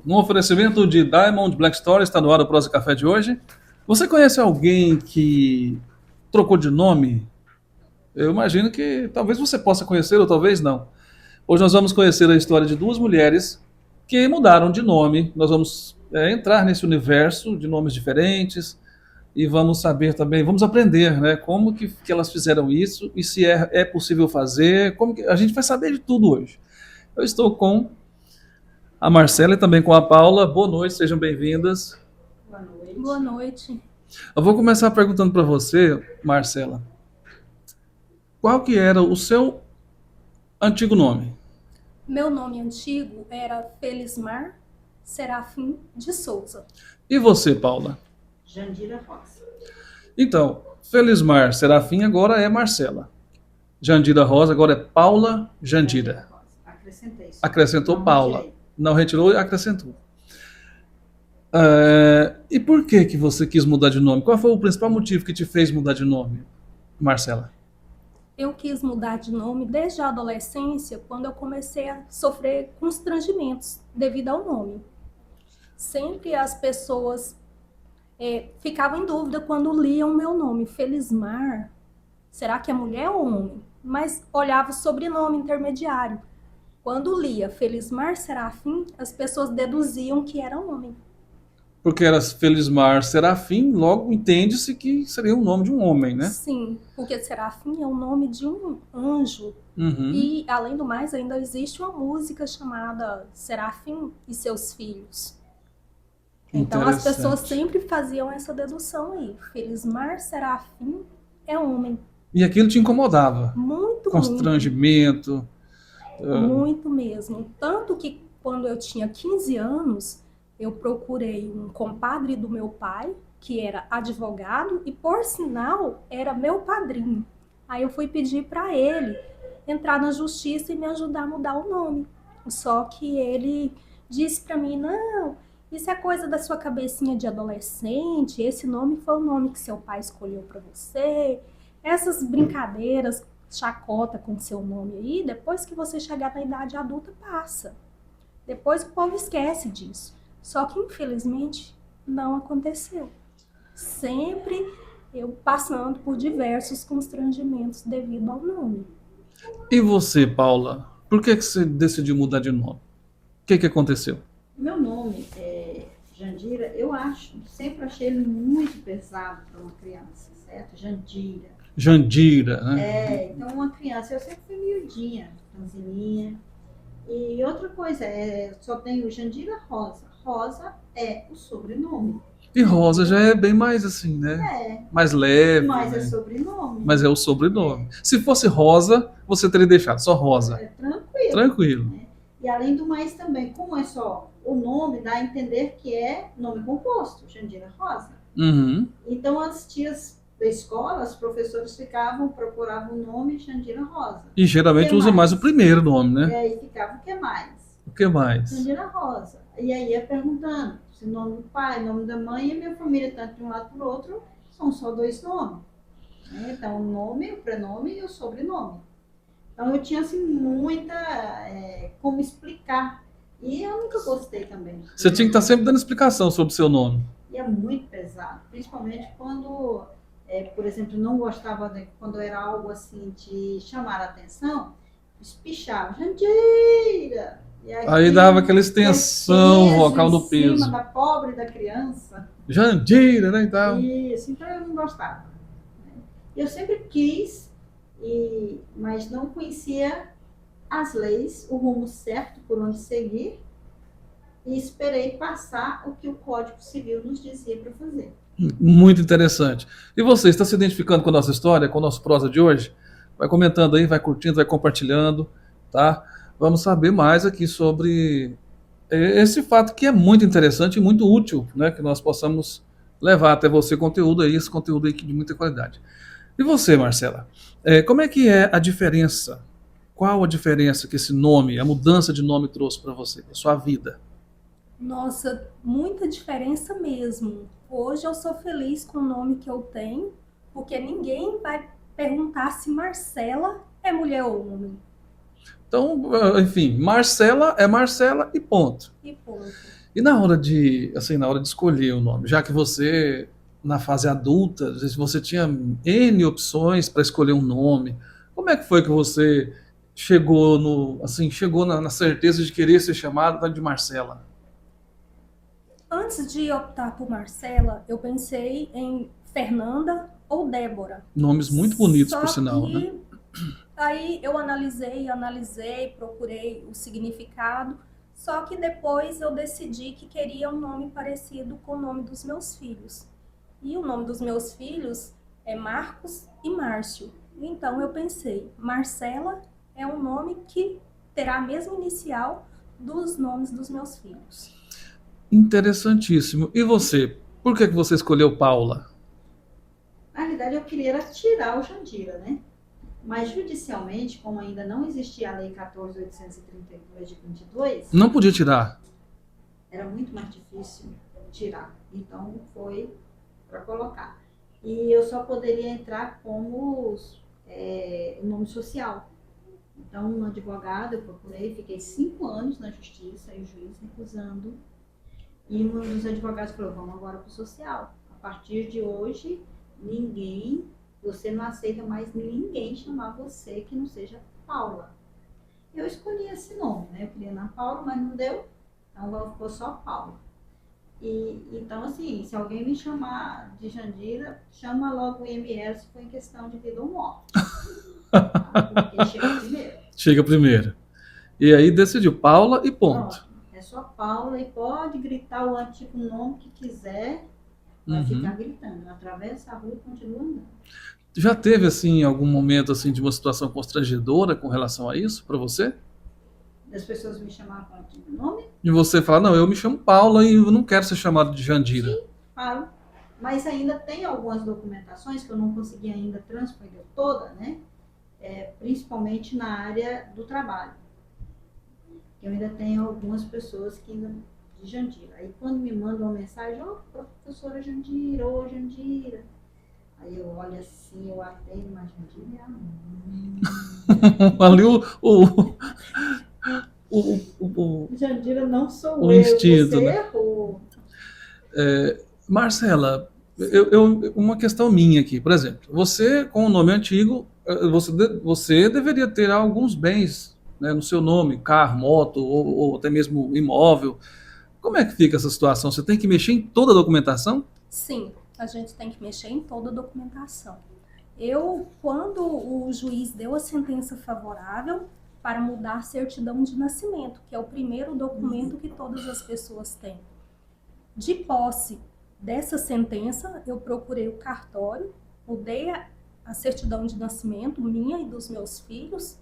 No oferecimento de Diamond Black Story, está no ar o Prosa Café de hoje. Você conhece alguém que trocou de nome? Eu imagino que talvez você possa conhecer ou talvez não. Hoje nós vamos conhecer a história de duas mulheres que mudaram de nome. Nós vamos entrar nesse universo de nomes diferentes e vamos saber também, vamos aprender, né, como que elas fizeram isso e se é possível fazer. Como que, a gente vai saber de tudo hoje. Eu estou com a Marcela e também com a Paula. Boa noite, sejam bem-vindas. Boa noite. Boa noite. Eu vou começar perguntando para você, Marcela, qual que era o seu antigo nome? Meu nome antigo era Felismar Serafim de Souza. E você, Paula? Jandira Rosa. Então, Felismar Serafim agora é Marcela. Jandira Rosa agora é Paula Jandira. Rosa. Acrescentei isso. Acrescentou Não Paula. retirei. Não retirou e acrescentou. E por que você quis mudar de nome? Qual foi o principal motivo que te fez mudar de nome, Marcela? Eu quis mudar de nome desde a adolescência, quando eu comecei a sofrer constrangimentos devido ao nome. Sempre as pessoas ficavam em dúvida quando liam o meu nome, Felismar. Será que é mulher ou homem? Mas olhava o sobrenome intermediário. Quando lia Felismar Serafim, as pessoas deduziam que era homem. Porque era Felismar Serafim, logo entende-se que seria o nome de um homem, né? Sim, porque Serafim é o nome de um anjo. Uhum. E, além do mais, ainda existe uma música chamada Serafim e Seus Filhos. Então, as pessoas Interessante. sempre faziam essa dedução aí. Felismar Serafim é homem. E aquilo te incomodava? Muito, Constrangimento. muito mesmo. Tanto que, quando eu tinha 15 anos, eu procurei um compadre do meu pai, que era advogado, e, por sinal, era meu padrinho. Aí eu fui pedir para ele entrar na justiça e me ajudar a mudar o nome. Só que ele disse para mim, não, isso é coisa da sua cabecinha de adolescente, esse nome foi o nome que seu pai escolheu para você. Essas brincadeiras, chacota com seu nome aí, depois que você chegar na idade adulta, passa. Depois o povo esquece disso. Só que, infelizmente, não aconteceu. Sempre eu passando por diversos constrangimentos devido ao nome. E você, Paula? Por que você decidiu mudar de nome? O que aconteceu? Meu nome é Jandira, eu sempre achei ele muito pesado para uma criança, certo? Jandira. Jandira, né? Então uma criança, eu sempre fui miudinha, franzininha. E outra coisa, só tenho Jandira Rosa. Rosa é o sobrenome. E Rosa já é bem mais assim, né? Mais leve. Mas é né? sobrenome. Mas é o sobrenome. Se fosse Rosa, você teria deixado só Rosa. É tranquilo. Tranquilo. E além do mais também, como é só o nome, dá a entender que é nome composto, Jandira Rosa. Uhum. Então as tias da escola, os professores procuravam o nome Jandira Rosa. E geralmente usa mais o primeiro nome, E né? aí ficava o que mais? O que mais? Jandira Rosa. E aí ia perguntando se o nome do pai, o nome da mãe, e a minha família, tanto de um lado para o outro, são só dois nomes. Então, o nome, o prenome e o sobrenome. Então, eu tinha, assim, muita como explicar. E eu nunca gostei também. Você tinha que estar sempre dando explicação sobre o seu nome. E é muito pesado, principalmente quando, por exemplo, não gostava, quando era algo assim de chamar a atenção, espichava, Jandira! Aí dava aquela extensão vocal no em peso. cima da pobre da criança. Jandira, né, e tal. Isso, então eu não gostava. Eu sempre quis, mas não conhecia as leis, o rumo certo por onde seguir, e esperei passar o que o Código Civil nos dizia para fazer. Muito interessante. E você, está se identificando com a nossa história, com o nosso prosa de hoje? Vai comentando aí, vai curtindo, vai compartilhando, tá? Vamos saber mais aqui sobre esse fato que é muito interessante e muito útil, né? Que nós possamos levar até você conteúdo aí, esse conteúdo aí de muita qualidade. E você, Marcela? Como é que é a diferença? Qual a diferença que esse nome, a mudança de nome trouxe para você, para sua vida? Nossa, muita diferença mesmo. Hoje eu sou feliz com o nome que eu tenho, porque ninguém vai perguntar se Marcela é mulher ou homem. Então, enfim, Marcela é Marcela e ponto. E ponto. E na hora de, assim, na hora de escolher o nome, já que você, na fase adulta, às vezes você tinha N opções para escolher um nome, como é que foi que você chegou no, assim, chegou na certeza de querer ser chamada de Marcela? Antes de optar por Marcela, eu pensei em Fernanda ou Débora. Nomes muito bonitos, por Só sinal, né? que aí eu analisei, procurei o significado, só que depois eu decidi que queria um nome parecido com o nome dos meus filhos. E o nome dos meus filhos é Marcos e Márcio. Então eu pensei, Marcela é um nome que terá a mesma inicial dos nomes dos meus filhos. Interessantíssimo. E você? Por que que você escolheu Paula? Na realidade, eu queria era tirar o Jandira, né? Mas judicialmente, como ainda não existia a Lei 14.832 de 22, Não podia tirar. era muito mais difícil tirar. Então, foi para colocar. E eu só poderia entrar como nome social. Então, um advogado, eu procurei, fiquei 5 anos na justiça, e o juiz recusando. E um dos advogados falou, vamos agora para o social. A partir de hoje, você não aceita mais ninguém chamar você que não seja Paula. Eu escolhi esse nome, né? Eu queria Ana Paula, mas não deu, então ficou só Paula. Então, assim, se alguém me chamar de Jandira, chama logo o IML se for em questão de vida ou morte. Tá? Porque chega primeiro. Chega primeiro. E aí decidiu Paula e ponto. Pronto. É só Paula e pode gritar o antigo nome que quiser, vai Uhum. ficar gritando. Atravessa a rua e continua andando. Já teve assim algum momento assim de uma situação constrangedora com relação a isso para você? As pessoas me chamavam com antigo nome, E você fala, não, eu me chamo Paula e eu não quero ser chamado de Jandira. falo. Mas ainda tem algumas documentações que eu não consegui ainda transpor toda, né? Principalmente na área do trabalho. Eu ainda tenho algumas pessoas que ainda de Jandira. Aí quando me mandam uma mensagem, professora Jandira, ô Jandira. Aí eu olho assim, eu atendo, mas Jandira é a mãe. Ali o Jandira não sou o eu, instinto, você né? errou. Marcela, uma questão minha aqui, por exemplo, você com o nome antigo, você deveria ter alguns bens, né, no seu nome, carro, moto ou até mesmo imóvel. Como é que fica essa situação? Você tem que mexer em toda a documentação? Sim, a gente tem que mexer em toda a documentação. Quando o juiz deu a sentença favorável para mudar a certidão de nascimento, que é o primeiro documento que todas as pessoas têm. De posse dessa sentença, eu procurei o cartório, mudei a certidão de nascimento minha e dos meus filhos.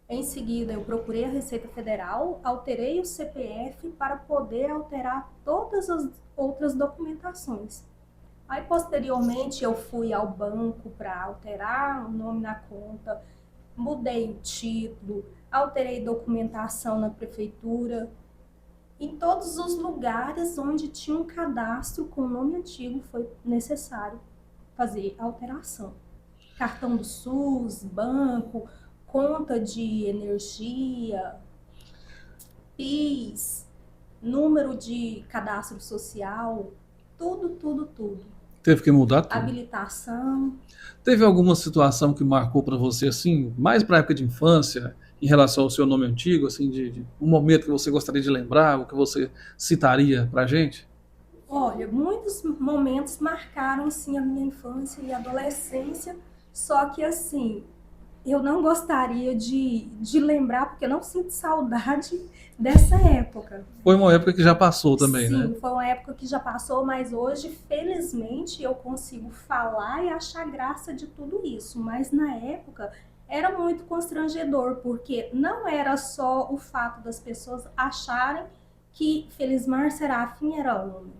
Em seguida, eu procurei a Receita Federal, alterei o CPF para poder alterar todas as outras documentações. Aí, posteriormente, eu fui ao banco para alterar o nome na conta, mudei o título, alterei documentação na prefeitura. Em todos os lugares onde tinha um cadastro com nome antigo foi necessário fazer alteração. Cartão do SUS, banco, conta de energia, PIS, número de cadastro social, tudo. Teve que mudar tudo. Habilitação. Teve alguma situação que marcou para você, assim, mais para a época de infância, em relação ao seu nome antigo, assim, de um momento que você gostaria de lembrar, o que você citaria para a gente? Olha, muitos momentos marcaram, sim, a minha infância e adolescência, só que, assim, eu não gostaria de lembrar, porque eu não sinto saudade dessa época. Foi uma época que já passou também, Sim, né? foi uma época que já passou, mas hoje, felizmente, eu consigo falar e achar graça de tudo isso. Mas na época era muito constrangedor, porque não era só o fato das pessoas acharem que Felismar Serafim era homem,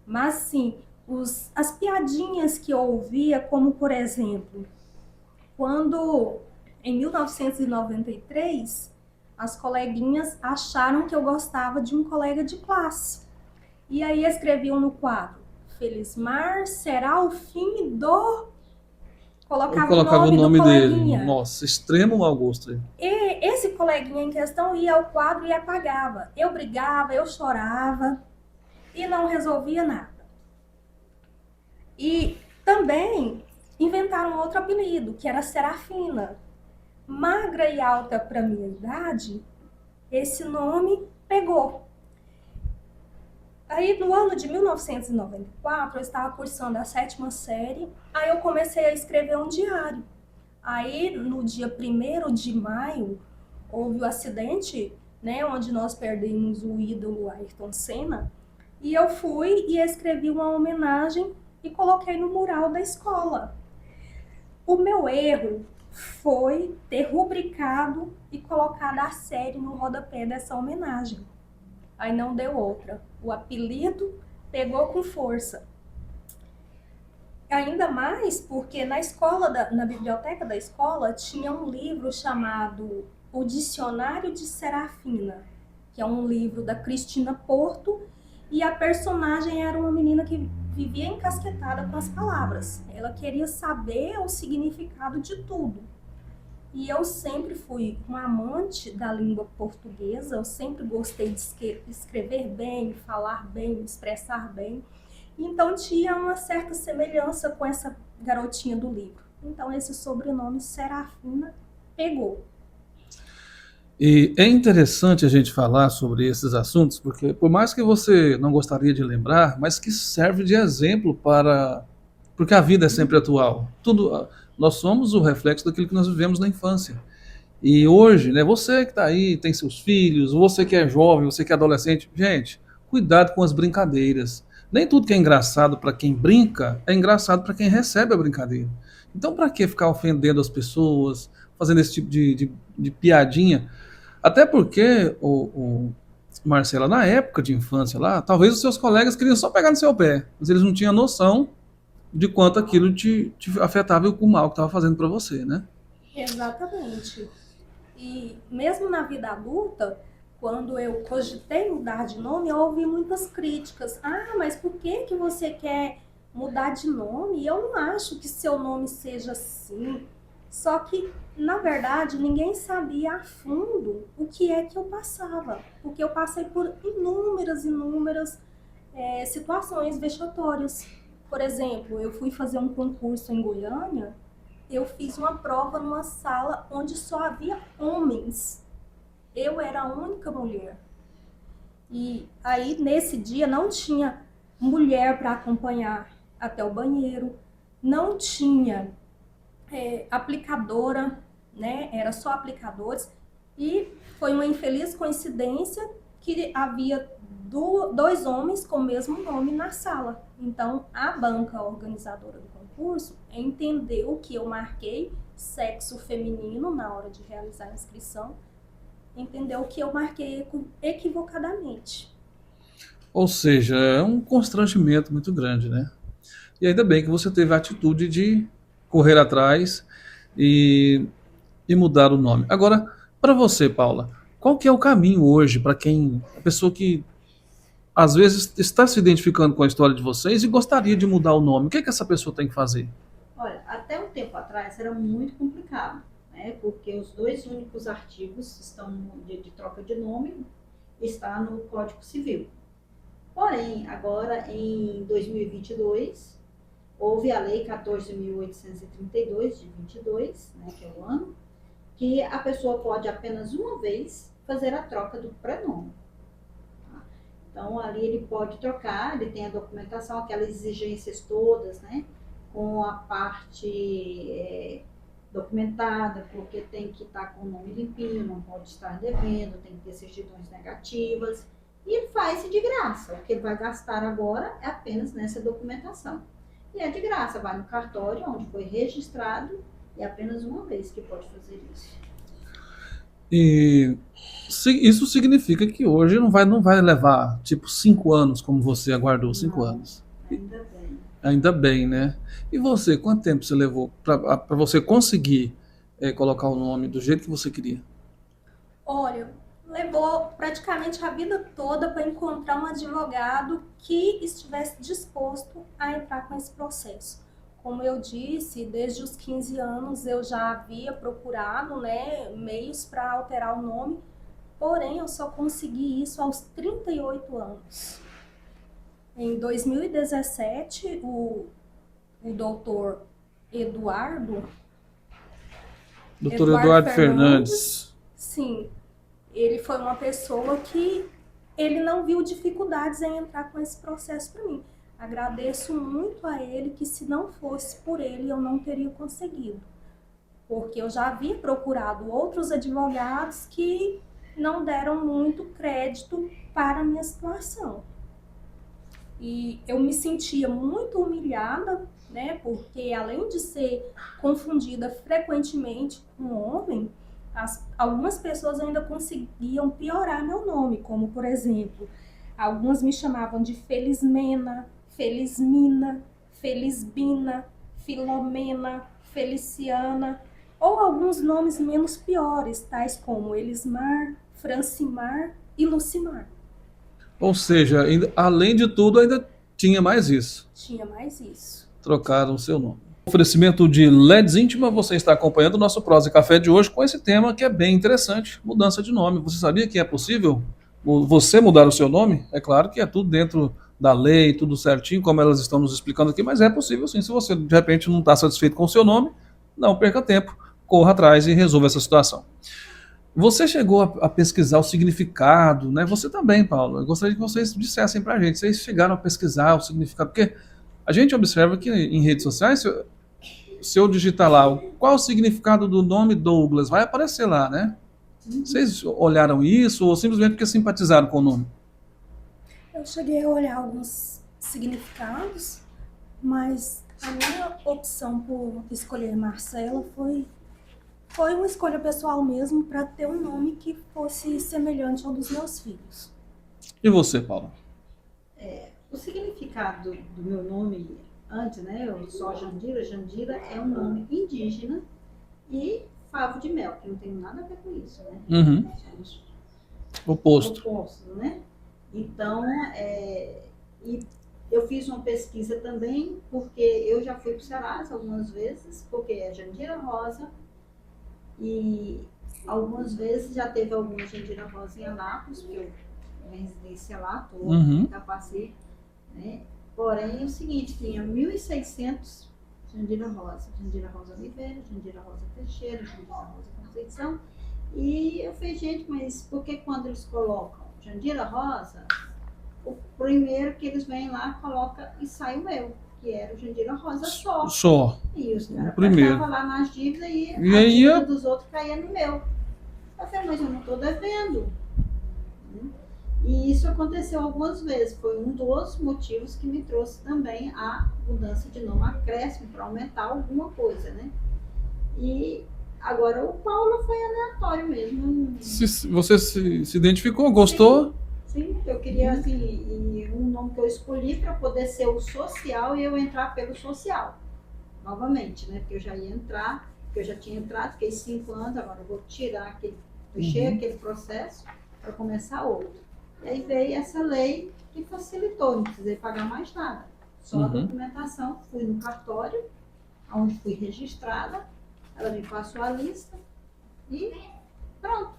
mas sim as piadinhas que eu ouvia, como por exemplo, quando em 1993 as coleguinhas acharam que eu gostava de um colega de classe. E aí escreviam no quadro, Felismar será o fim do... Eu Colocava colocava o o nome do nome dele. coleguinha. Nossa, extremo mau gosto. Aí. E esse coleguinha em questão ia ao quadro e apagava. Eu brigava, eu chorava. não resolvia nada. E também inventaram outro apelido, que era Serafina. Magra e alta para minha idade, esse nome pegou. Aí, no ano de 1994, eu estava cursando a 7ª série, aí eu comecei a escrever um diário. Aí, no dia 1º de maio, houve o acidente, né, onde nós perdemos o ídolo Ayrton Senna, e eu fui e escrevi uma homenagem e coloquei no mural da escola. O meu erro foi ter rubricado e colocado a série no rodapé dessa homenagem. Aí não deu outra. O apelido pegou com força. Ainda mais porque na escola, na biblioteca da escola, tinha um livro chamado O Dicionário de Serafina, que é um livro da Cristina Porto, e a personagem era uma menina que vivia encasquetada com as palavras. Ela queria saber o significado de tudo. E eu sempre fui uma amante da língua portuguesa, eu sempre gostei de escrever bem, falar bem, expressar bem. Então tinha uma certa semelhança com essa garotinha do livro. Então esse sobrenome Serafina pegou. E é interessante a gente falar sobre esses assuntos, porque por mais que você não gostaria de lembrar, mas que serve de exemplo para... Porque a vida é sempre atual. Tudo, nós somos o reflexo daquilo que nós vivemos na infância. E hoje, né, você que está aí, tem seus filhos, você que é jovem, você que é adolescente, gente, cuidado com as brincadeiras. Nem tudo que é engraçado para quem brinca é engraçado para quem recebe a brincadeira. Então, para que ficar ofendendo as pessoas, fazendo esse tipo de piadinha? Até porque, Marcela, na época de infância lá, talvez os seus colegas queriam só pegar no seu pé, mas eles não tinham noção de quanto aquilo te afetava e o mal que estava fazendo para você, né? Exatamente. E mesmo na vida adulta, quando eu cogitei mudar de nome, eu ouvi muitas críticas. Ah, mas por que você quer mudar de nome? Eu não acho que seu nome seja assim. Só que, na verdade, ninguém sabia a fundo o que é que eu passava. Porque eu passei por inúmeras situações vexatórias. Por exemplo, eu fui fazer um concurso em Goiânia, eu fiz uma prova numa sala onde só havia homens. Eu era a única mulher. E aí, nesse dia, não tinha mulher para acompanhar até o banheiro, não tinha aplicadora, né? Era só aplicadores. E foi uma infeliz coincidência que havia 2 homens com o mesmo nome na sala. Então, a banca organizadora do concurso entendeu que eu marquei sexo feminino na hora de realizar a inscrição, entendeu que eu marquei equivocadamente. Ou seja, é um constrangimento muito grande, né? E ainda bem que você teve a atitude de correr atrás e, e mudar o nome. Agora, para você, Paula, qual que é o caminho hoje para a pessoa que às vezes está se identificando com a história de vocês e gostaria de mudar o nome? O que essa pessoa tem que fazer? Olha, até um tempo atrás era muito complicado, né? Porque os 2 únicos artigos estão de troca de nome está no Código Civil. Porém, agora em 2022, houve a Lei 14.832 de 22, né, que é o ano, que a pessoa pode apenas uma vez fazer a troca do prenome. Então, ali ele pode trocar, ele tem a documentação, aquelas exigências todas, né? Com a parte documentada, porque tem que estar com o nome limpinho, não pode estar devendo, tem que ter certidões negativas. E ele faz de graça. O que ele vai gastar agora é apenas nessa documentação. E é de graça, vai no cartório, onde foi registrado, e é apenas uma vez que pode fazer isso. E isso significa que hoje não vai levar tipo 5 anos, como você aguardou 5 anos. Ainda bem. Ainda bem, né? E você, quanto tempo você levou para você conseguir colocar o nome do jeito que você queria? Olha, levou praticamente a vida toda para encontrar um advogado que estivesse disposto a entrar com esse processo. Como eu disse, desde os 15 anos eu já havia procurado, né, meios para alterar o nome, porém eu só consegui isso aos 38 anos. Em 2017, o doutor Eduardo Doutor Eduardo Fernandes. sim, ele foi uma pessoa que ele não viu dificuldades em entrar com esse processo para mim. Agradeço muito a ele, que se não fosse por ele eu não teria conseguido. Porque eu já havia procurado outros advogados que não deram muito crédito para a minha situação. E eu me sentia muito humilhada, né? Porque além de ser confundida frequentemente com homem, algumas pessoas ainda conseguiam piorar meu nome, como por exemplo, algumas me chamavam de Felismena, Felismina, Felisbina, Filomena, Feliciana, ou alguns nomes menos piores, tais como Elismar, Francimar e Lucimar. Ou seja, além de tudo, ainda tinha mais isso. Tinha mais isso. Trocaram o seu nome. Oferecimento de LEDs Íntima, você está acompanhando o nosso Prosa e Café de hoje com esse tema que é bem interessante, mudança de nome. Você sabia que é possível você mudar o seu nome? É claro que é tudo dentro da lei, tudo certinho, como elas estão nos explicando aqui, mas é possível sim. Se você de repente não está satisfeito com o seu nome, não perca tempo, corra atrás e resolva essa situação. Você chegou a pesquisar o significado, né? Você também, Paulo. Eu gostaria que vocês dissessem pra gente. Vocês chegaram a pesquisar o significado, porque a gente observa que em redes sociais, se eu digitar lá qual o significado do nome Douglas, vai aparecer lá, né? Vocês olharam isso ou simplesmente porque simpatizaram com o nome? Eu cheguei a olhar alguns significados, mas a minha opção por escolher Marcela foi uma escolha pessoal mesmo, para ter um nome que fosse semelhante ao dos meus filhos. E você, Paulo? O significado do meu nome antes, né? Eu sou a Jandira. Jandira é um nome indígena e favo de mel, que não tem nada a ver com isso, né? Uhum. Somos Oposto. opostos, né? Então, e eu fiz uma pesquisa também, porque eu já fui para o Serasa algumas vezes, porque é Jandira Rosa, e algumas vezes já teve alguma Jandira Rosa em Anápolis, porque eu residência lá, estou capacete, né? Porém, é o seguinte, tinha 1.600 Jandira Rosa Oliveira, Jandira Rosa Teixeira, Jandira Rosa Conceição, e eu falei, gente, mas por que quando eles colocam Jandira Rosa, o primeiro que eles vêm lá, coloca e sai o meu, que era o Jandira Rosa só. E os caras passavam lá nas dívidas e a dívida dos outros caía no meu. Eu falei, mas eu não estou devendo. E isso aconteceu algumas vezes, foi um dos motivos que me trouxe também a mudança de nome, acréscimo, para aumentar alguma coisa, né? E agora o Paulo foi aleatório mesmo. Você se identificou, gostou? Sim, eu queria assim, um nome que eu escolhi para poder ser o social e eu entrar pelo social, novamente, né? Porque eu já ia entrar, porque eu já tinha entrado, fiquei 5 anos, agora eu vou tirar fechei aquele processo para começar outro. E aí veio essa lei que facilitou, não precisei pagar mais nada. Só a documentação, fui no cartório, onde fui registrada, ela me passou a lista e pronto.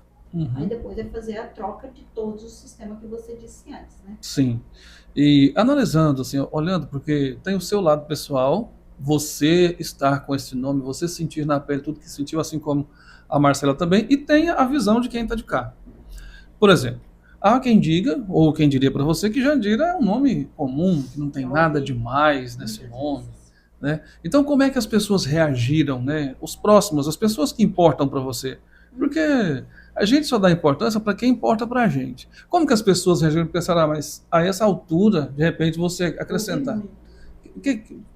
Aí depois é fazer a troca de todos os sistemas que você disse antes, né? Sim. E analisando, assim, olhando, porque tem o seu lado pessoal, você estar com esse nome, você sentir na pele tudo que sentiu, assim como a Marcela também, e tem a visão de quem está de cá. Por exemplo, há quem diga, ou quem diria para você, que Jandira é um nome comum, que não tem nada demais nesse nome, né? Então, como é que as pessoas reagiram, né? Os próximos, as pessoas que importam para você. Porque a gente só dá importância para quem importa para a gente. Como que as pessoas reagiram? Pensaram, mas a essa altura, de repente, você acrescentar.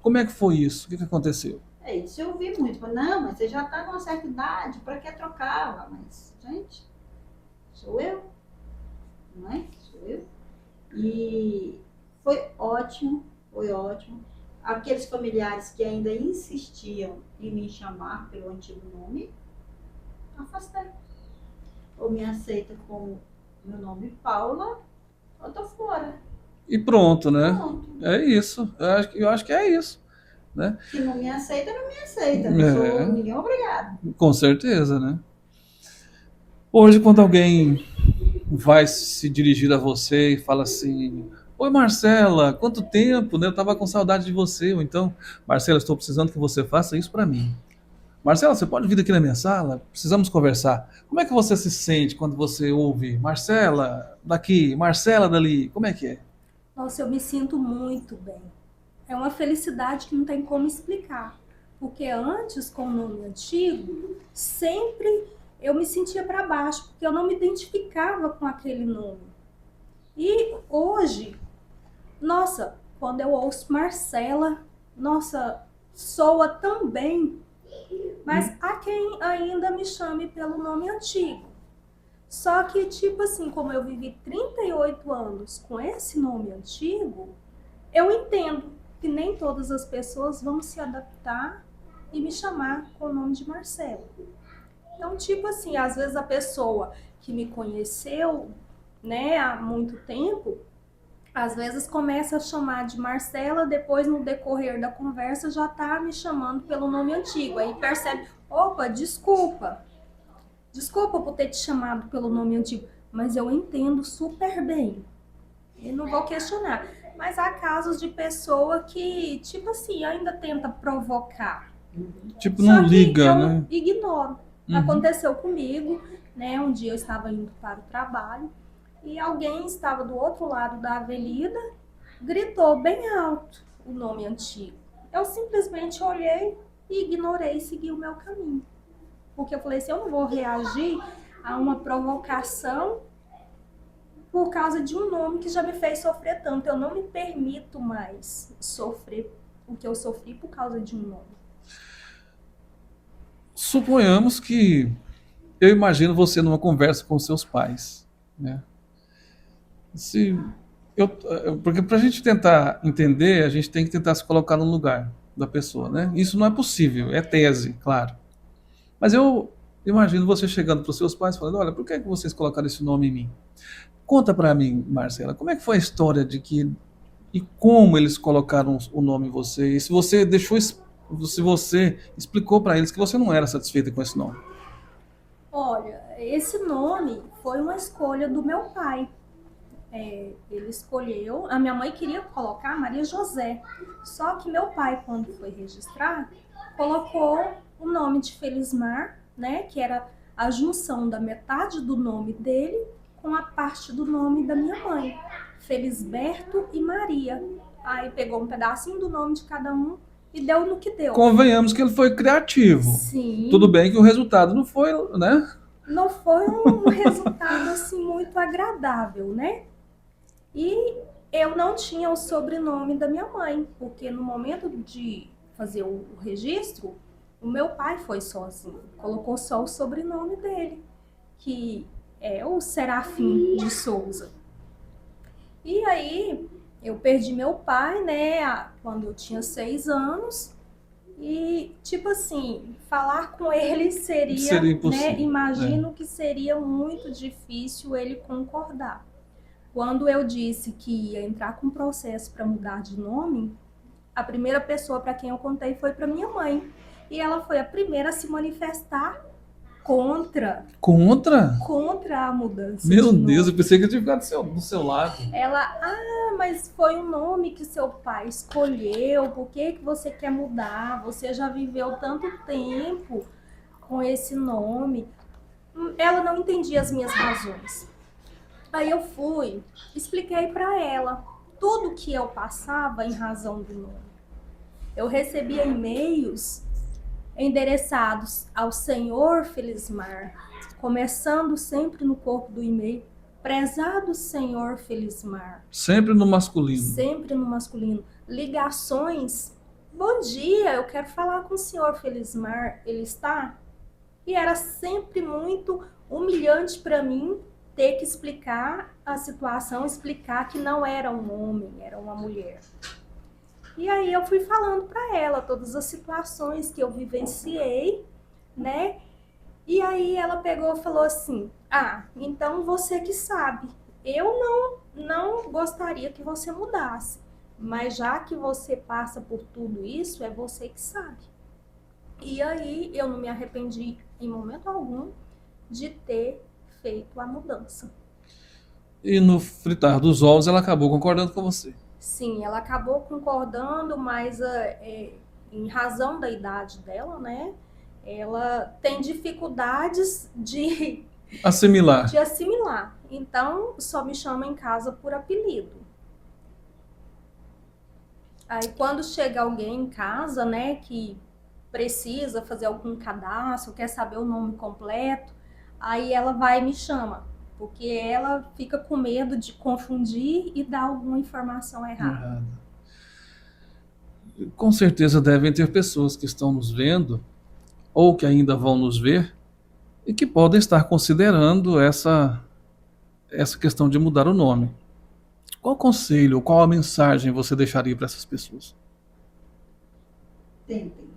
Como é que foi isso? O que aconteceu? Isso eu ouvi muito. Falei, não, mas você já está com uma certa idade, para que trocar? Mas, gente, sou eu. Não é? Sou eu. E foi ótimo, foi ótimo. Aqueles familiares que ainda insistiam em me chamar pelo antigo nome, afastei. Ou me aceita como meu nome Paula, ou tô fora. E pronto, né? Pronto. É isso. Eu acho que é isso. Né? Se não me aceita, não me aceita. Não sou ninguém obrigado. Com certeza, né? Hoje, quando alguém vai se dirigir a você e fala assim, Oi, Marcela, quanto tempo, né? Eu tava com saudade de você. Ou então, Marcela, estou precisando que você faça isso para mim. Marcela, você pode vir aqui na minha sala? Precisamos conversar. Como é que você se sente quando você ouve Marcela daqui, Marcela dali? Como é que é? Nossa, eu me sinto muito bem. É uma felicidade que não tem como explicar. Porque antes, com o nome antigo, sempre eu me sentia para baixo, porque eu não me identificava com aquele nome. E hoje, nossa, quando eu ouço Marcela, nossa, soa tão bem. Mas há quem ainda me chame pelo nome antigo. Só que, tipo assim, como eu vivi 38 anos com esse nome antigo, eu entendo que nem todas as pessoas vão se adaptar e me chamar com o nome de Marcelo. Então, tipo assim, às vezes a pessoa que me conheceu, né, há muito tempo, às vezes começa a chamar de Marcela, depois no decorrer da conversa já tá me chamando pelo nome antigo. Aí percebe, opa, desculpa por ter te chamado pelo nome antigo, mas eu entendo super bem. E não vou questionar. Mas há casos de pessoa que, tipo assim, ainda tenta provocar. Tipo, não Só que liga, eu né? ignoro. Uhum. Aconteceu comigo, né? Um dia eu estava indo para o trabalho e alguém estava do outro lado da avenida, gritou bem alto o nome antigo. Eu simplesmente olhei e ignorei e segui o meu caminho. Porque eu falei assim, eu não vou reagir a uma provocação por causa de um nome que já me fez sofrer tanto. Eu não me permito mais sofrer o que eu sofri por causa de um nome. Suponhamos que eu imagino você numa conversa com seus pais, né? Se porque para a gente tentar entender, a gente tem que tentar se colocar no lugar da pessoa, né? Isso não é possível, é tese, claro. Mas eu imagino você chegando para os seus pais falando: olha, por que é que vocês colocaram esse nome em mim? Conta para mim, Marcela, como é que foi a história de que e como eles colocaram o nome em você? E se você deixou, se você explicou para eles que você não era satisfeita com esse nome? Olha, esse nome foi uma escolha do meu pai. Ele escolheu, a minha mãe queria colocar Maria José, só que meu pai, quando foi registrar, colocou o nome de Felismar, né, que era a junção da metade do nome dele com a parte do nome da minha mãe, Felisberto e Maria. Aí pegou um pedacinho do nome de cada um e deu no que deu. Convenhamos que ele foi criativo. Sim. Tudo bem que o resultado não foi, né? Não foi um resultado assim muito agradável, né? E eu não tinha o sobrenome da minha mãe, porque no momento de fazer o registro, o meu pai foi sozinho, colocou só o sobrenome dele, que é o Serafim de Souza. E aí eu perdi meu pai, né, quando eu tinha 6 anos, e tipo assim, falar com ele seria impossível. né, imagino que seria muito difícil ele concordar. Quando eu disse que ia entrar com processo para mudar de nome, a primeira pessoa para quem eu contei foi para minha mãe. E ela foi a primeira a se manifestar contra Contra? a mudança Meu de Deus, eu nome. pensei que eu tinha ficado do seu lado. Ela, mas foi um nome que seu pai escolheu, por que você quer mudar? Você já viveu tanto tempo com esse nome. Ela não entendia as minhas razões. Aí eu fui, expliquei para ela tudo que eu passava em razão do nome. Eu recebia e-mails endereçados ao senhor Felismar, começando sempre no corpo do e-mail, prezado senhor Felismar. Sempre no masculino. Sempre no masculino. Ligações, bom dia, eu quero falar com o senhor Felismar, ele está? E era sempre muito humilhante para mim ter que explicar a situação, explicar que não era um homem, era uma mulher. E aí eu fui falando para ela todas as situações que eu vivenciei, né? E aí ela pegou e falou assim, então você que sabe, eu não gostaria que você mudasse, mas já que você passa por tudo isso, é você que sabe. E aí eu não me arrependi em momento algum de ter feito a mudança. E no fritar dos ovos ela acabou concordando com você. Sim, ela acabou concordando, mas em razão da idade dela, né? Ela tem dificuldades de Assimilar. assimilar. Então, só me chama em casa por apelido. Aí, quando chega alguém em casa, né, que precisa fazer algum cadastro, quer saber o nome completo, aí ela vai e me chama, porque ela fica com medo de confundir e dar alguma informação errada. Errado. Com certeza devem ter pessoas que estão nos vendo ou que ainda vão nos ver e que podem estar considerando essa questão de mudar o nome. Qual conselho, qual a mensagem você deixaria para essas pessoas? Tentem,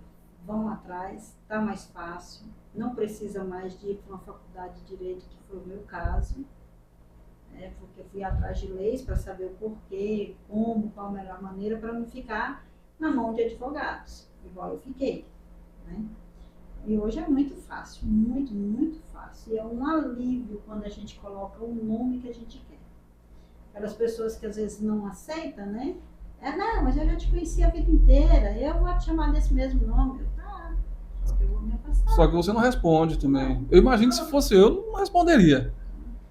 vão atrás, tá mais fácil. Não precisa mais de ir para uma faculdade de direito, que foi o meu caso, né? Porque eu fui atrás de leis para saber o porquê, como, qual a melhor maneira para não ficar na mão de advogados, igual eu fiquei, né? E hoje é muito fácil, muito, muito fácil. E é um alívio quando a gente coloca o nome que a gente quer. Aquelas pessoas que às vezes não aceitam, né? Não, mas eu já te conheci a vida inteira, eu vou te chamar desse mesmo nome. Eu vou me afastar. Só que você não responde também. Eu imagino que se fosse eu, não responderia,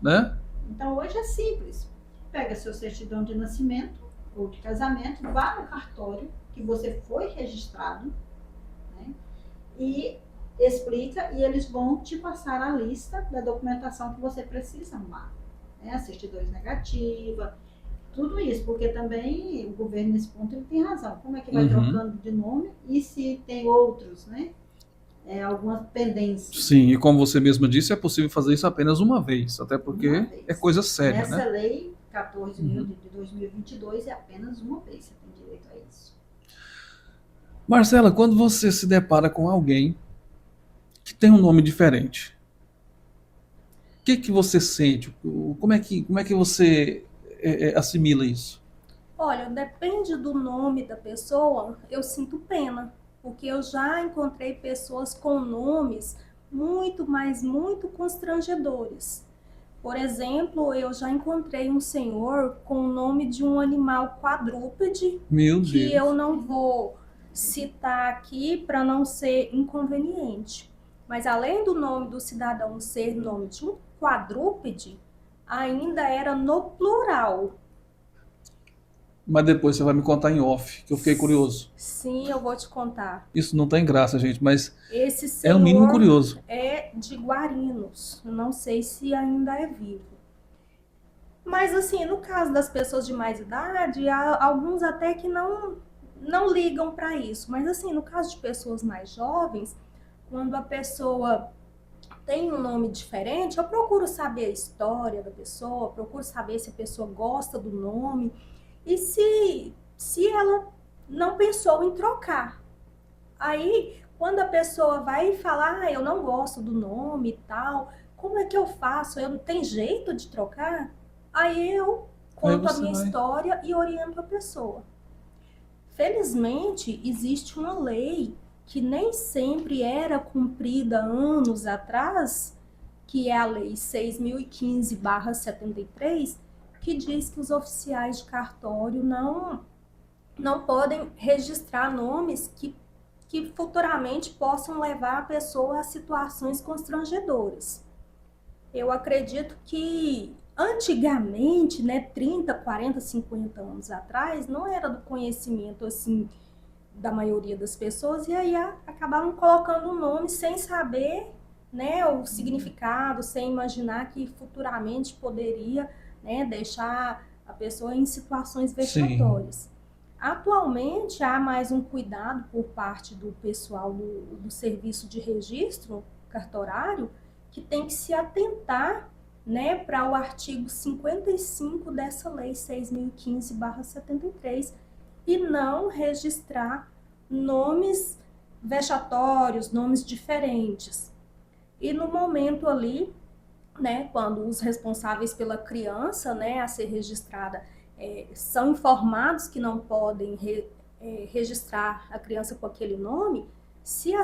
né? Então hoje é simples. Pega seu certidão de nascimento ou de casamento, vá no cartório que você foi registrado, né? E explica, e eles vão te passar a lista da documentação que você precisa lá, né? A certidão negativa, tudo isso, porque também o governo nesse ponto ele tem razão. Como é que vai trocando de nome e se tem outros, né? Algumas pendências. Sim, e como você mesma disse, é possível fazer isso apenas uma vez, até porque vez. É coisa séria, Nessa né? lei 14.000 de 2022 é apenas uma vez você tem direito a isso. Marcela, quando você se depara com alguém que tem um nome diferente, o que que você sente? Como é que você assimila isso? Olha, depende do nome da pessoa, eu sinto pena, porque eu já encontrei pessoas com nomes muito, mas muito constrangedores. Por exemplo, eu já encontrei um senhor com o nome de um animal quadrúpede, Meu que Deus. eu não vou citar aqui para não ser inconveniente. Mas além do nome do cidadão ser nome de um quadrúpede, ainda era no plural. Mas depois você vai me contar em off, que eu fiquei curioso. Sim, eu vou te contar. Isso não tem graça, gente, mas Esse é o mínimo senhor curioso. é de Guarinos. Eu não sei se ainda é vivo. Mas assim, no caso das pessoas de mais idade, há alguns até que não ligam para isso. Mas assim, no caso de pessoas mais jovens, quando a pessoa tem um nome diferente, eu procuro saber a história da pessoa, procuro saber se a pessoa gosta do nome e se ela não pensou em trocar. Aí, quando a pessoa vai falar, eu não gosto do nome e tal, como é que eu faço? Eu não tenho jeito de trocar? Aí eu Aí conto a você minha vai. história e oriento a pessoa. Felizmente, existe uma lei que nem sempre era cumprida anos atrás, que é a Lei 6.015/73, que diz que os oficiais de cartório não podem registrar nomes que futuramente possam levar a pessoa a situações constrangedoras. Eu acredito que antigamente, né, 30, 40, 50 anos atrás, não era do conhecimento assim da maioria das pessoas e aí acabavam colocando o nome sem saber, né, o significado, sem imaginar que futuramente poderia, né, deixar a pessoa em situações vexatórias. Atualmente há mais um cuidado por parte do pessoal do serviço de registro cartorário que tem que se atentar, né, para o artigo 55 dessa lei 6.015/73 e não registrar nomes vexatórios, nomes diferentes. E no momento ali, né, quando os responsáveis pela criança, né, a ser registrada, são informados que não podem registrar a criança com aquele nome, se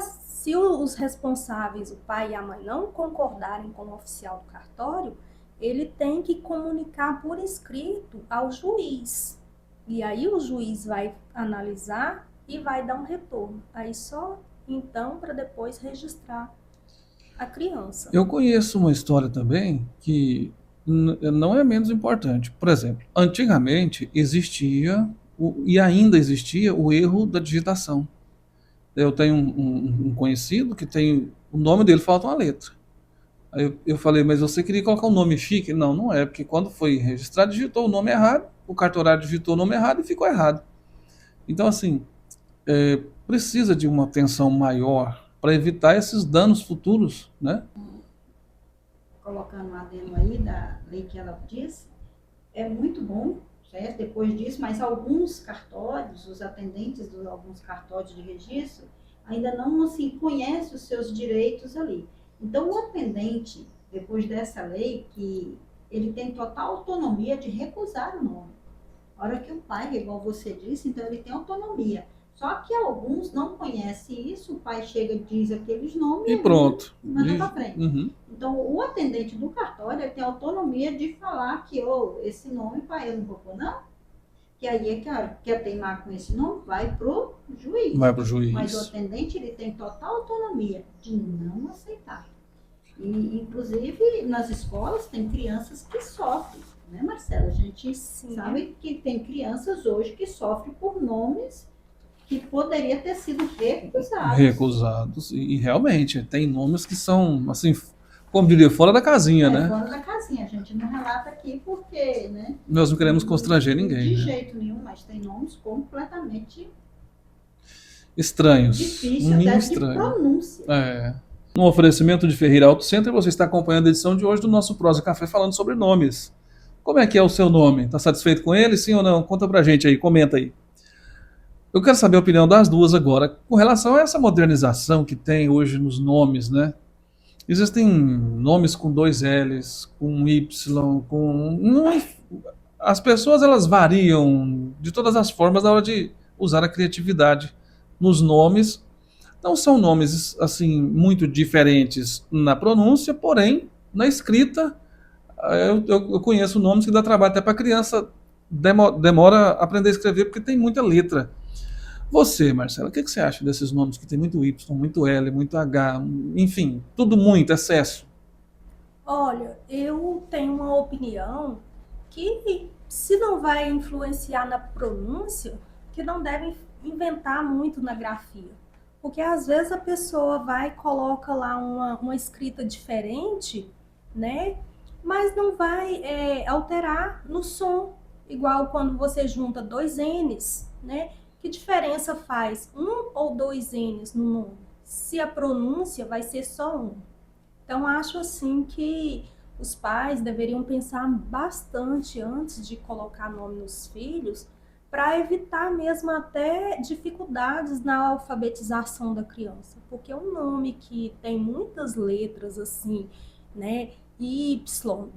os responsáveis, o pai e a mãe, não concordarem com o oficial do cartório, ele tem que comunicar por escrito ao juiz. E aí o juiz vai analisar e vai dar um retorno. Aí só então para depois registrar a criança. Eu conheço uma história também que não é menos importante. Por exemplo, antigamente existia e ainda existia o erro da digitação. Eu tenho um conhecido que tem o nome dele falta uma letra. Aí eu falei, mas você queria colocar um nome chique? Não, não é, porque quando foi registrado, digitou o nome errado, o cartorário digitou o nome errado e ficou errado. Então, assim, precisa de uma atenção maior para evitar esses danos futuros, né? Colocando um adendo aí da lei que ela disse, é muito bom, certo? Depois disso, mas alguns cartórios, os atendentes de alguns cartórios de registro, ainda não assim, conhecem os seus direitos ali. Então, o atendente, depois dessa lei, que ele tem total autonomia de recusar o nome. A hora que o pai, igual você disse, então ele tem autonomia. Só que alguns não conhecem isso, o pai chega e diz aqueles nomes E pronto. manda para frente. Uhum. Então, o atendente do cartório ele tem autonomia de falar que esse nome, pai, eu não vou pôr, não. Que aí é que quer teimar com esse nome, vai pro juiz. Vai para o juiz. Mas o atendente ele tem total autonomia de não aceitar. E, inclusive, nas escolas tem crianças que sofrem, né, Marcela? A gente sabe que tem crianças hoje que sofrem por nomes que poderia ter sido recusados. Recusados. E realmente, tem nomes que são, assim, como diria, fora da casinha, né? Fora da casinha. A gente não relata aqui porque, né? Nós não queremos constranger ninguém. De Né? jeito nenhum, mas tem nomes completamente Estranhos. difíceis Mínimo até de estranho. pronúncia. No oferecimento de Ferreira Auto Center, você está acompanhando a edição de hoje do nosso Prosa Café falando sobre nomes. Como é o seu nome? Está satisfeito com ele, sim ou não? Conta pra gente aí, comenta aí. Eu quero saber a opinião das duas agora, com relação a essa modernização que tem hoje nos nomes, né? Existem nomes com 2 L's, com Y, as pessoas elas variam de todas as formas na hora de usar a criatividade nos nomes. Não são nomes assim muito diferentes na pronúncia, porém na escrita eu conheço nomes que dá trabalho até para criança demora a aprender a escrever porque tem muita letra. Você, Marcela, o que você acha desses nomes que tem muito Y, muito L, muito H, enfim, tudo muito, excesso? Olha, eu tenho uma opinião que se não vai influenciar na pronúncia, que não deve inventar muito na grafia. Porque às vezes a pessoa vai e coloca lá uma escrita diferente, né? Mas não vai alterar no som. Igual quando você junta 2 N's, né? Que diferença faz 1 ou 2 N's no nome? Se a pronúncia vai ser só um. Então, acho assim que os pais deveriam pensar bastante antes de colocar nome nos filhos, para evitar mesmo até dificuldades na alfabetização da criança. Porque um nome que tem muitas letras assim, né? Y,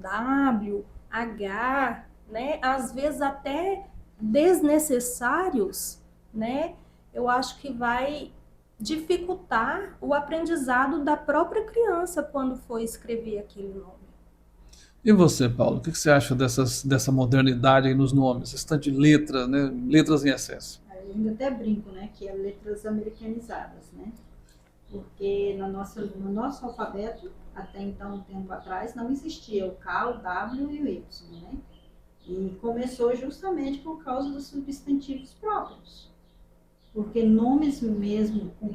W, H, né? Às vezes até desnecessários, né? Eu acho que vai dificultar o aprendizado da própria criança quando for escrever aquele nome. E você, Paulo, o que você acha dessa modernidade aí nos nomes? Esse tanto de letra, né? Letras em excesso. Eu ainda até brinco, né? Que é letras americanizadas, né? Porque no nosso alfabeto, até então, um tempo atrás, não existia o K, o W e o Y, né? E começou justamente por causa dos substantivos próprios. Porque nomes mesmo com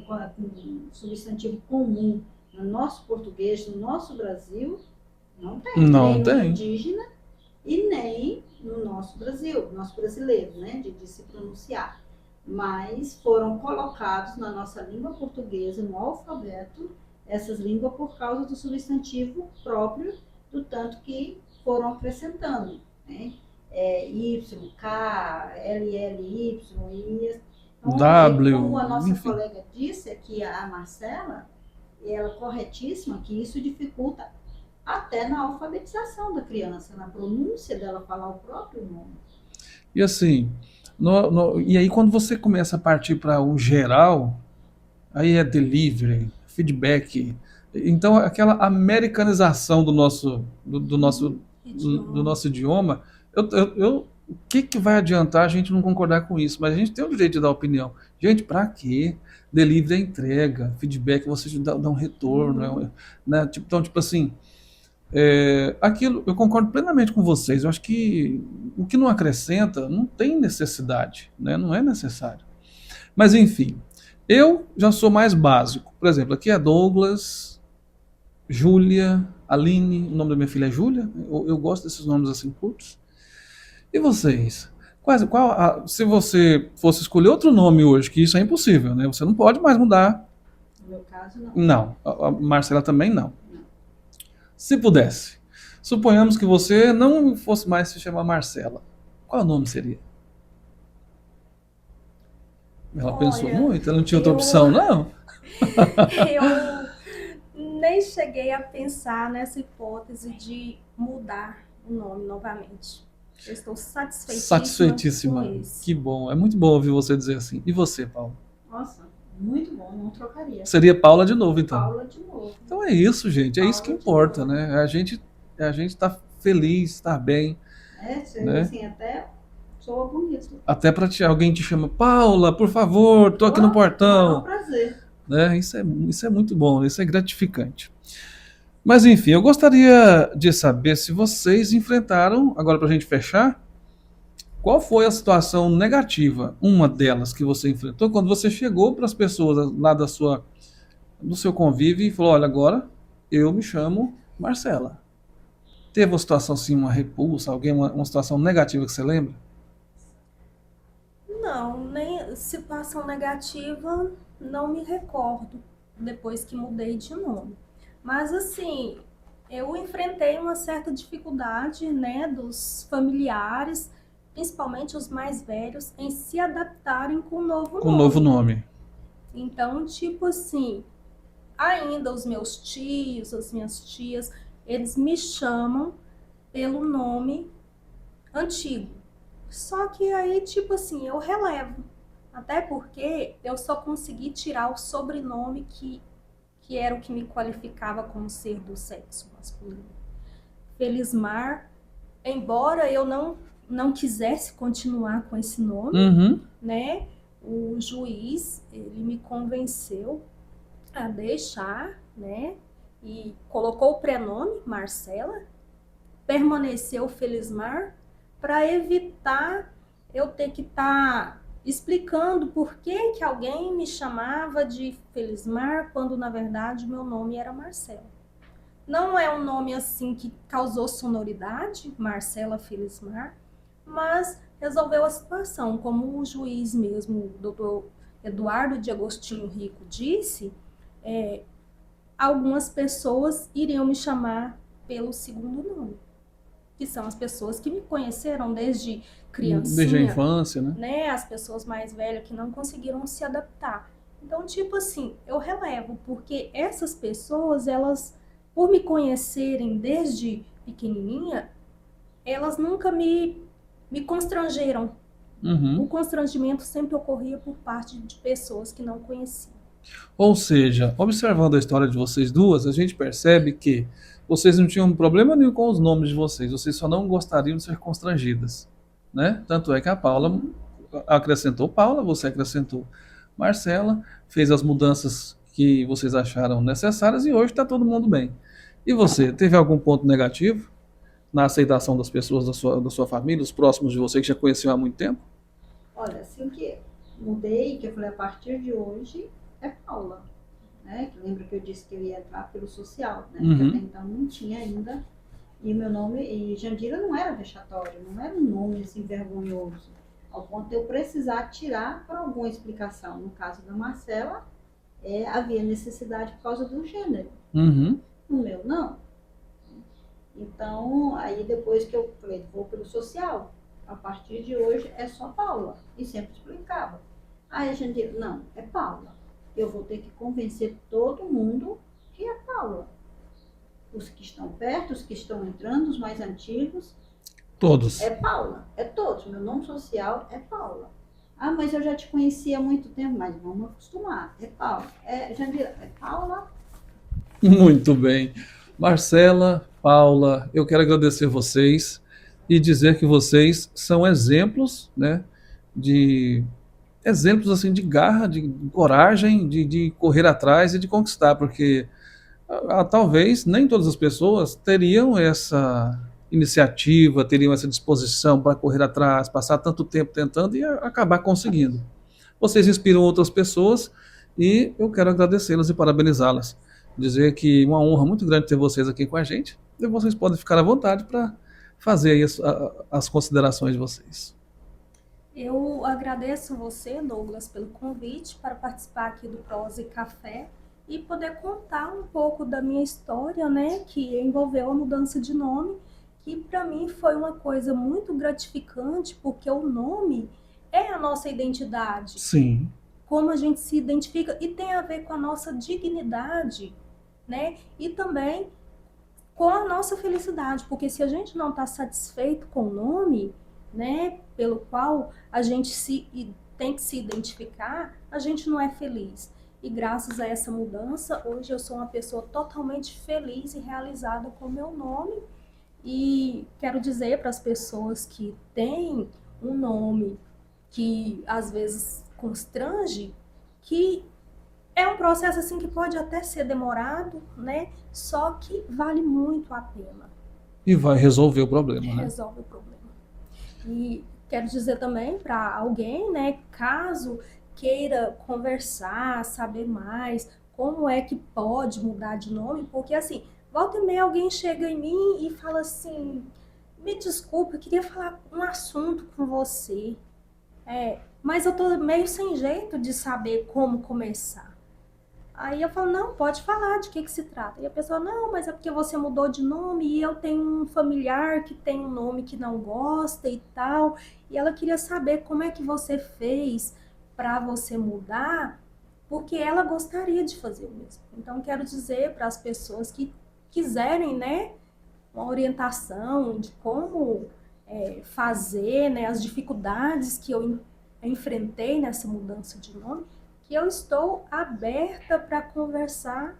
substantivo comum no nosso português, no nosso Brasil, não tem. Não nem tem. no indígena e nem no nosso Brasil, nosso brasileiro, né? De se pronunciar. Mas foram colocados na nossa língua portuguesa, no alfabeto, essas línguas por causa do substantivo próprio, do tanto que foram acrescentando, né? Y, K, LLY, I. Então, W, como a nossa enfim. colega disse aqui, a Marcela, ela corretíssima, que isso dificulta até na alfabetização da criança, na pronúncia dela falar o próprio nome. E assim, e aí quando você começa a partir para o geral, aí é delivery, feedback. Então aquela americanização do nosso do nosso idioma, o que vai adiantar a gente não concordar com isso? Mas a gente tem o direito de dar opinião. Gente, para quê? Delivery é entrega, feedback, você dá um retorno, né? Então, tipo assim, aquilo, eu concordo plenamente com vocês. Eu acho que o que não acrescenta não tem necessidade, né? Não é necessário. Mas enfim, eu já sou mais básico. Por exemplo, aqui é Douglas, Júlia, Aline, o nome da minha filha é Júlia. Eu gosto desses nomes assim curtos. E vocês? Se você fosse escolher outro nome hoje, que isso é impossível, né? Você não pode mais mudar. No meu caso, não. Não, a Marcela também não. Se pudesse, suponhamos que você não fosse mais se chamar Marcela. Qual nome seria? Ela pensou Olha, muito, ela não tinha outra opção, não? Eu nem cheguei a pensar nessa hipótese de mudar o nome novamente. Eu estou satisfeitíssima com isso. Que bom. É muito bom ouvir você dizer assim. E você, Paulo? Nossa, muito bom, não trocaria. Seria Paula de novo, então. Paula de novo. Então é isso, gente. É isso que Paula de importa, novo. né? A gente tá feliz, tá bem. Né? Assim, até soa bonito. Até para alguém te chama, Paula, por favor, tô aqui no É um portão. prazer. Né? Isso é muito bom, isso é gratificante. Mas enfim, eu gostaria de saber se vocês enfrentaram, agora para a gente fechar, qual foi a situação negativa, uma delas que você enfrentou, quando você chegou para as pessoas lá do seu convívio e falou, olha, agora eu me chamo Marcela. Teve uma situação assim, uma repulsa, uma situação negativa que você lembra? Não, nem situação negativa não me recordo depois que mudei de nome. Mas assim, eu enfrentei uma certa dificuldade, né, dos familiares, principalmente os mais velhos, em se adaptarem com o novo Com um nome. novo nome. Então, tipo assim, ainda os meus tios, as minhas tias, eles me chamam pelo nome antigo. Só que aí, tipo assim, eu relevo. Até porque eu só consegui tirar o sobrenome que era o que me qualificava como ser do sexo masculino. Felismar, embora eu não quisesse continuar com esse nome, Uhum. né? O juiz, ele me convenceu a deixar, né? E colocou o prenome Marcela, permaneceu Felismar, para evitar eu ter que estar explicando por que alguém me chamava de Felismar, quando na verdade meu nome era Marcela. Não é um nome assim que causou sonoridade, Marcela Felismar, mas resolveu a situação. Como o juiz mesmo, o doutor Eduardo de Agostinho Rico, disse, algumas pessoas iriam me chamar pelo segundo nome, que são as pessoas que me conheceram desde criancinha. Desde a infância, né? As pessoas mais velhas que não conseguiram se adaptar. Então, tipo assim, eu relevo, porque essas pessoas, elas, por me conhecerem desde pequenininha, elas nunca me constrangeram. Uhum. O constrangimento sempre ocorria por parte de pessoas que não conheciam. Ou seja, observando a história de vocês duas, a gente percebe que vocês não tinham problema nenhum com os nomes de vocês só não gostariam de ser constrangidas, né? Tanto é que a Paula acrescentou Paula, você acrescentou Marcela, fez as mudanças que vocês acharam necessárias e hoje está todo mundo bem. E você, teve algum ponto negativo na aceitação das pessoas da sua família, os próximos de você que já conheciam há muito tempo? Olha, assim que mudei, que eu falei, a partir de hoje é Paula, né? Que lembra que eu disse que eu ia entrar pelo social, né? Uhum. Que até então não tinha ainda. E meu nome, e Jandira não era vexatório, não era um nome assim vergonhoso, ao ponto de eu precisar tirar por alguma explicação. No caso da Marcela, havia necessidade por causa do gênero. Uhum. No meu, não. Então, aí depois que eu falei, vou pelo social, a partir de hoje é só Paula. E sempre explicava. Aí a gente disse, não, é Paula. Eu vou ter que convencer todo mundo que é Paula. Os que estão perto, os que estão entrando, os mais antigos. Todos. É Paula, é todos. Meu nome social é Paula. Ah, mas eu já te conhecia há muito tempo, mas vamos acostumar. É Paula. Jandira, é Paula. Muito bem. Marcela, Paula, eu quero agradecer vocês e dizer que vocês são exemplos, né, de exemplos assim de garra, de coragem, de correr atrás e de conquistar, porque talvez nem todas as pessoas teriam essa iniciativa, teriam essa disposição para correr atrás, passar tanto tempo tentando e acabar conseguindo. Vocês inspiram outras pessoas e eu quero agradecê-las e parabenizá-las. Dizer que é uma honra muito grande ter vocês aqui com a gente e vocês podem ficar à vontade para fazer aí as considerações de vocês. Eu agradeço você, Douglas, pelo convite para participar aqui do Prosa e Café e poder contar um pouco da minha história, né, que envolveu a mudança de nome, que para mim foi uma coisa muito gratificante, porque o nome é a nossa identidade, Sim, como a gente se identifica e tem a ver com a nossa dignidade, né, e também com a nossa felicidade, porque se a gente não está satisfeito com o nome, né, pelo qual a gente tem que se identificar, a gente não é feliz. E graças a essa mudança, hoje eu sou uma pessoa totalmente feliz e realizada com o meu nome. E quero dizer para as pessoas que têm um nome que às vezes constrange, que é um processo assim que pode até ser demorado, né? Só que vale muito a pena. e vai resolver o problema, né? Resolve o problema. E quero dizer também para alguém, né, caso queira conversar, saber mais, como é que pode mudar de nome, porque assim, volta e meia alguém chega em mim e fala assim, me desculpa, eu queria falar um assunto com você, mas eu tô meio sem jeito de saber como começar. Aí eu falo, não, pode falar, de que se trata? E a pessoa, não, mas é porque você mudou de nome e eu tenho um familiar que tem um nome que não gosta e tal. E ela queria saber como é que você fez para você mudar, porque ela gostaria de fazer o mesmo. Então, quero dizer para as pessoas que quiserem, né, uma orientação de como fazer, né, as dificuldades que eu enfrentei nessa mudança de nome, que eu estou aberta para conversar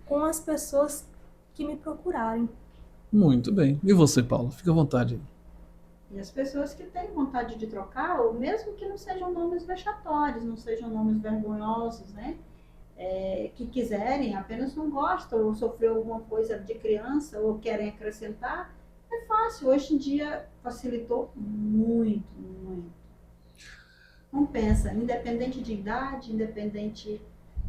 com as pessoas que me procurarem. Muito bem. E você, Paula? Fica à vontade. E as pessoas que têm vontade de trocar, ou mesmo que não sejam nomes vexatórios, não sejam nomes vergonhosos, né? Que quiserem, apenas não gostam, ou sofreu alguma coisa de criança, ou querem acrescentar, é fácil. Hoje em dia facilitou muito, muito. Não pensa, independente de idade, independente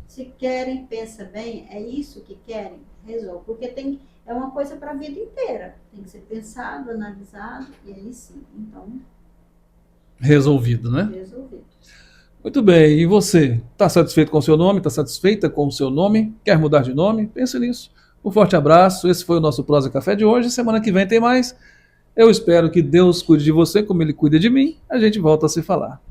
se querem, pensa bem, é isso que querem, resolve. Porque é uma coisa para a vida inteira. Tem que ser pensado, analisado, e aí sim, então, Resolvido, né? resolvido. Muito bem. E você? Está satisfeito com o seu nome? Está satisfeita com o seu nome? Quer mudar de nome? Pense nisso. Um forte abraço. Esse foi o nosso Prosa Café de hoje. Semana que vem tem mais. Eu espero que Deus cuide de você como Ele cuida de mim. A gente volta a se falar.